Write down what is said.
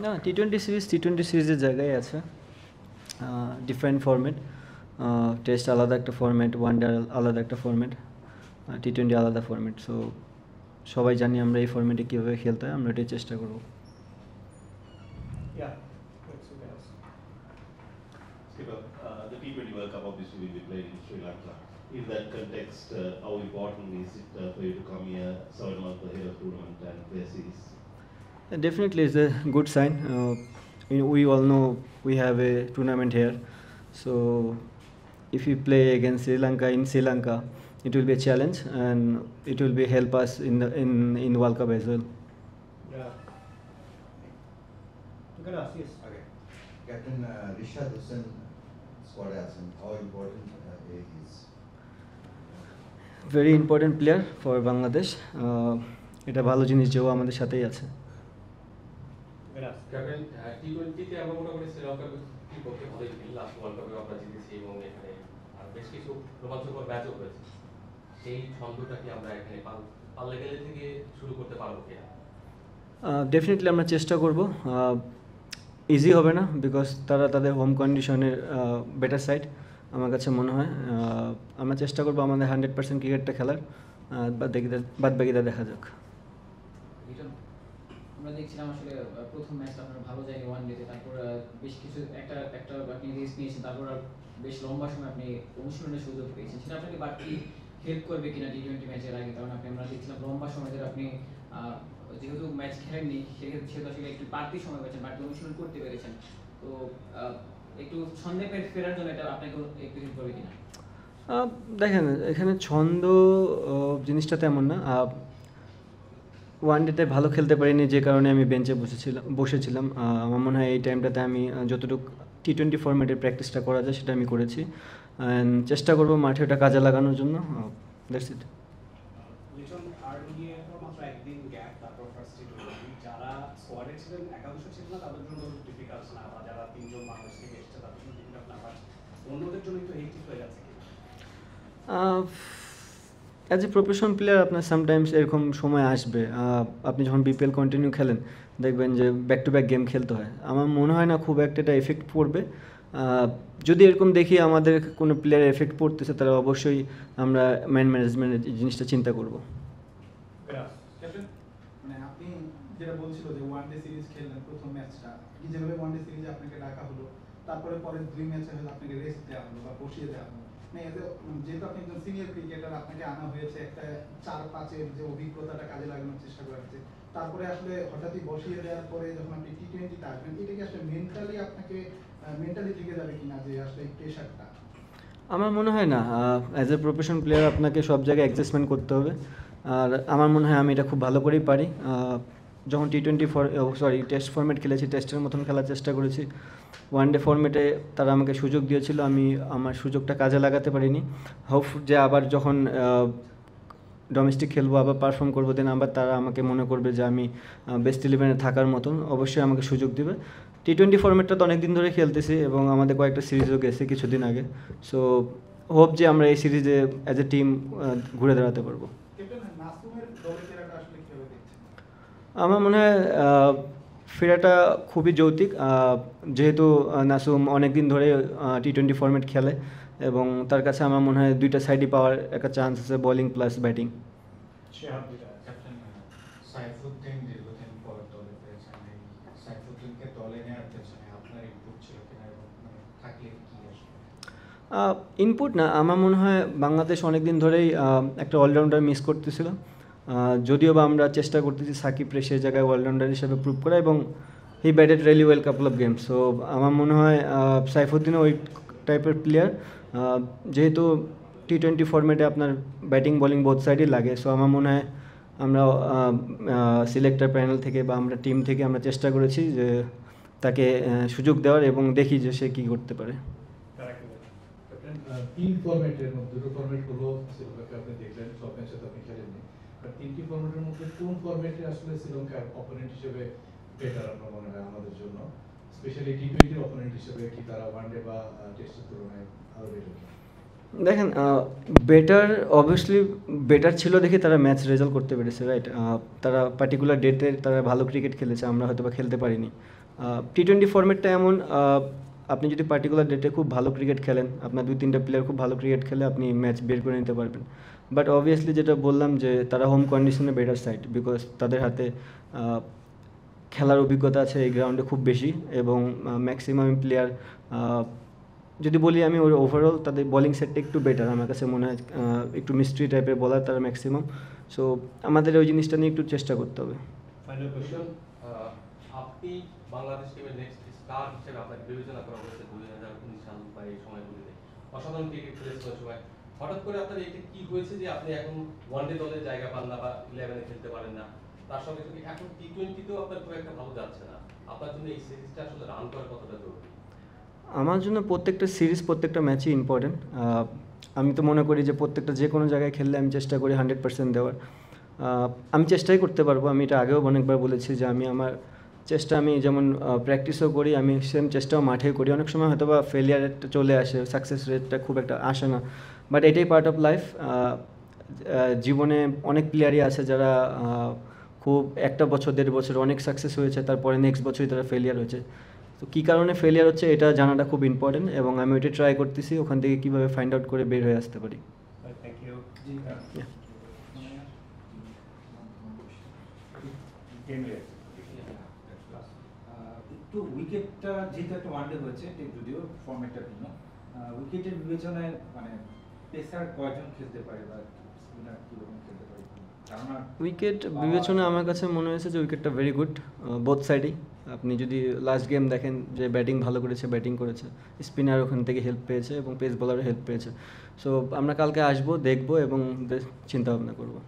না, T twenty সিরিজের জায়গায় আছে। ডিফারেন্ট ফরম্যাট, টেস্ট আলাদা একটা ফরম্যাট, ওয়ানডে আলাদা একটা ফরম্যাট, টি-20 আলাদা ফরম্যাট। সো সবাই জানি আমরা এই ফরম্যাটে কীভাবে খেলতে হয়, আমরা এটাই চেষ্টা করব। Yeah, that's what else. Skipper, the T20 World Cup obviously will be played in Sri Lanka. In that context, how important is it for you to come here 7 months ahead of tournament and play a series? Definitely, it's a good sign. We all know we have a tournament here, so if we play against Sri Lanka in Sri Lanka, it will be a challenge and it will be help us in World Cup as well. Yeah. You can ask, yes. Okay. Captain Rishad Hussain squad asked him how important he is. Very important player for Bangladesh. এটা ভালো জিনিস যে ও আমাদের সাথেই আছে। Captain, টি20তে আমরা মোটামুটি শ্রীলঙ্কার বিপক্ষে ভালোই খেলি, লাস্ট ওয়ার্ল্ড কাপে আমরা জিতেছি এবং এখানে বেশ কিছু রোমাঞ্চকর ম্যাচও হয়েছে। সেই ছন্দটা কি আমরা এখানে পাল্লে গেলে থেকে শুরু করতে পারবো কিনা? ডেফিনেটলি আমরা চেষ্টা করব। ইজি হবে না, বিকজ তারা তাদের হোম কন্ডিশনের বেটার সাইড আমার কাছে মনে হয়। আমরা চেষ্টা করবো আমাদের 100% ক্রিকেটটা খেলার, বাদ বাকিটা দেখা যাক। আমরা দেখছিলাম আসলে প্রথম ম্যাচটা আপনার ভালো জায়গায় ওয়ান ডেতে, তারপর বেশ কিছু একটা আপনি রেস্ট নিয়েছেন, তারপর বেশ লম্বা সময় আপনি অনুশীলনের সুযোগ পেয়েছেন। সেটা আপনাকে বাড়তি হেল্প করবে কিনা টি20 ম্যাচের আগে? কারণ আমরা দেখছিলাম লম্বা সময় ধরে আপনি যেহেতু ম্যাচ খেলেননি, সেহেতু আসলে একটু বাড়তি সময় পেয়েছেন, বাড়তি অনুশীলন করতে পেরেছেন। তো একটু ছন্দে ফেরার জন্য এটা আপনাকে একটু হেল্প করবে কিনা? দেখেন, এখানে ছন্দ জিনিসটা তেমন না। ওয়ান ডেতে ভালো খেলতে পারিনি, যে কারণে আমি বেঞ্চে বসেছিলাম। আমার মনে হয় এই টাইমটাতে আমি যতটুকু টি20 ফরম্যাটের প্র্যাকটিসটা করা যায় সেটা আমি করেছি, অ্যান্ড চেষ্টা করবো মাঠে ওটা কাজে লাগানোর জন্য। That's it. লিটন, আর নিয়ে মাত্র একদিন গ্যাপ, তারপর ফার্স্ট টি20, যারা স্কোয়াডে ছিলেন একাদশ ছিলেন না তাদের জন্য ডিফিকাল্ট না, বা যারা 3জন বাংলাদেশ থেকে এসেছে তাদের জন্য ডিফিকাল্ট না, বাট অন্যদের জন্য একটু হেক্টিক হয়ে যাচ্ছে। অ্যাজ এ প্রফেশনাল প্লেয়ার আপনার সামটাইমস এরকম সময় আসবে। আপনি যখন বিপিএল কন্টিনিউ খেলেন দেখবেন যে ব্যাক টু ব্যাক গেম খেলতে হয়। আমার মনে হয় না খুব একটা এটা এফেক্ট পড়বে। যদি এরকম দেখি আমাদের কোনো প্লেয়ারের এফেক্ট পড়তেছে, তাহলে অবশ্যই আমরা ম্যানেজমেন্টের জিনিসটা চিন্তা করব। মানে আপনি যেটা বলছিল যে ওয়ান ডে সিরিজ খেললেন প্রথম ম্যাচটা, কি যেভাবে ওয়ান ডে সিরিজে আপনাকে ডাকা হলো, তারপরে পরের 2 ম্যাচে হয়তো আপনাকে রেস্ট দেওয়া হলো বা বসিয়ে দেওয়া হলো, যেহেতু আপনি একজন সিনিয়র ক্রিকেটার, আপনাকে আনা হয়েছে একটা 4-5-এর যে অভিজ্ঞতাটা কাজে লাগানোর চেষ্টা করা হচ্ছে, তারপরে আসলে হঠাৎই বসিয়ে দেওয়ার পরে যখন আপনি টি20তে আসবেন, এটা কি আসলে মেন্টালি থেকে যাবে কিনা যে আসলে এই প্রেশারটা? আমার মনে হয় না। অ্যাজ এ প্রফেশনাল প্লেয়ার আপনাকে সব জায়গায় অ্যাডজাস্টমেন্ট করতে হবে, আর আমার মনে হয় আমি এটা খুব ভালো করেই পারি। যখন টেস্ট ফরম্যাট খেলেছি, টেস্টের মতন খেলার চেষ্টা করেছি। ওয়ান ডে ফরম্যাটে তারা আমাকে সুযোগ দিয়েছিল, আমি আমার সুযোগটা কাজে লাগাতে পারিনি। হোপ যে আবার যখন ডোমেস্টিক খেলবো, আবার পারফর্ম করবো, দেন আবার তারা আমাকে মনে করবে যে আমি বেস্ট 11-এ থাকার মতন, অবশ্যই আমাকে সুযোগ দেবে। টি20 ফরম্যাটটা তো অনেক দিন ধরে খেলতেছি এবং আমাদের কয়েকটা সিরিজও গেছে কিছুদিন আগে। সো হোপ যে আমরা এই সিরিজে অ্যাজ এ টিম ঘুরে দাঁড়াতে পারবো। আমার মনে হয় ফেরাটা খুবই যৌক্তিক, যেহেতু নাসুম অনেক দিন ধরে টি20 ফরম্যাট খেলে এবং তার কাছে আমার মনে হয় দুইটা সাইডই পাওয়ার একটা চান্স আছে, বোলিং প্লাস ব্যাটিং। সাইফুদ্দিন দীর্ঘদিন পর দলে পেয়েছেন, সাইফুদ্দিনকে দলে নেওয়ার পেছনে আপনার ইনপুট ছিল কিনা, এবং থাকলে কি আসবে? ইনপুট না, আমার মনে হয় বাংলাদেশ অনেক দিন ধরেই একটা অলরাউন্ডার মিস করতেছিল। যদিও বা আমরা চেষ্টা করতেছি সাকিব রে সেই জায়গায় অলরাউন্ডার হিসেবে প্রুভ করা, এবং he batted really well couple of games. So আমার মনে হয় সাইফুদ্দিনও ওই টাইপের প্লেয়ার, যেহেতু টি20 ফরম্যাটে আপনার ব্যাটিং বোলিং বোথ সাইডই লাগে। সো আমার মনে হয় আমরা সিলেক্টর প্যানেল থেকে বা আমরা টিম থেকে আমরা চেষ্টা করেছি যে তাকে সুযোগ দেওয়ার, এবং দেখি যে সে কী করতে পারে। তিন ফরম্যাটের মধ্যে দুটো ফরম্যাট হলো শ্রীলঙ্কাকে আপনি দেখলেন, সব ম্যাচে তো আপনি খেলেননি, আর 3টি ফরম্যাটের মধ্যে কোন ফরম্যাটে আসলে শ্রীলঙ্কার অপোনেন্ট হিসেবে বেটার আপনার মনে হয় আমাদের জন্য, স্পেশালি টি20 অপোনেন্ট হিসেবে কি তারা ওয়ানডে বা টেস্টের তুলনায় আরো বেটার? দেখেন বেটার অবভিয়াসলি বেটার ছিল দেখে তারা ম্যাচ রেজাল্ট করতে পেরেছে, রাইট? তারা পার্টিকুলার ডেটে তারা ভালো ক্রিকেট খেলেছে, আমরা হয়তো বা খেলতে পারিনি। টি-20 ফর্মেটটা এমন, আপনি যদি পার্টিকুলার ডেটে খুব ভালো ক্রিকেট খেলেন, আপনার 2-3টা প্লেয়ার খুব ভালো ক্রিকেট খেলে আপনি ম্যাচ বের করে নিতে পারবেন। বাট অবভিয়াসলি যেটা বললাম যে তারা হোম কন্ডিশনে বেটার সাইড, বিকজ তাদের হাতে খেলার অভিজ্ঞতা আছে এই গ্রাউন্ডে খুব বেশি, এবং ম্যাক্সিমাম প্লেয়ার, যদি বলি আমি ওর ওভারঅল তাদের বোলিং সেটটা একটু বেটার আমার কাছে মনে হয়, একটু মিস্ট্রি টাইপের বলার তারা ম্যাক্সিমাম। সো আমাদের ওই জিনিসটা নিয়ে একটু চেষ্টা করতে হবে। ফাইনাল কোয়েশ্চন, আপনি বাংলাদেশ টিমের নেক্সট স্টার হিসেবে আপনাকে বিবেচনা করা হয়েছে 2019 সাল বা এই সময়গুলিতে, অসাধারণ ক্রিকেট খেলেছেন ওই সময়। হঠাৎ করে আপনার এটা কি হয়েছে যে আপনি এখন ওয়ানডে দলে জায়গা পান না বা 11-এ খেলতে পারেন না? তার সঙ্গে সঙ্গে এখন টি-20তেও আপনার খুব একটা ভালো যাচ্ছে না। আপনার জন্য এই সিরিজটা আসলে রান করা কতটা জরুরি? আমার জন্য প্রত্যেকটা সিরিজ, প্রত্যেকটা ম্যাচই ইম্পর্টেন্ট। আমি তো মনে করি যে প্রত্যেকটা যে কোনো জায়গায় খেললে আমি চেষ্টা করি 100% দেওয়ার। আমি চেষ্টাই করতে পারবো, আমি এটা আগেও অনেকবার বলেছি যে আমি আমার চেষ্টা, আমি যেমন প্র্যাকটিসও করি, আমি সেম চেষ্টাও মাঠে করি। অনেক সময় হয়তো বা ফেলিয়ার রেটটা চলে আসে, সাকসেস রেটটা খুব একটা আসে না, বাট এটাই পার্ট অফ লাইফ। জীবনে অনেক প্লেয়ারই আছে যারা খুব 1 বছর 1.5 বছর অনেক সাকসেস হয়েছে, তারপরে নেক্সট বছরই তারা ফেলিয়ার হয়েছে। তো কী কারণে ফেলিয়ার হচ্ছে এটা জানাটা খুব ইম্পর্টেন্ট, এবং আমি ওইটা ট্রাই করতেছি ওখান থেকে কীভাবে ফাইন্ড আউট করে বের হয়ে আসতে পারি। Thank you. একটু উইকেটটা যেহেতু একটা ওয়ানডে হয়েছে, যদিও ফর্মেটটা ভিন্ন, উইকেটের বিবেচনায় মানে পেসার কয়জন খেলতে পারে বা স্পিনার কীরকম খেলতে পারে? উইকেট বিবেচনা আমার কাছে মনে হয়েছে যে উইকেটটা ভেরি গুড বোথ সাইডেই। আপনি যদি লাস্ট গেম দেখেন যে ব্যাটিং ভালো করেছে, ব্যাটিং করেছে, স্পিনার ওখান থেকে হেল্প পেয়েছে এবং পেস বোলারও হেল্প পেয়েছে। সো আমরা কালকে আসবো, দেখবো এবং চিন্তা ভাবনা করবো।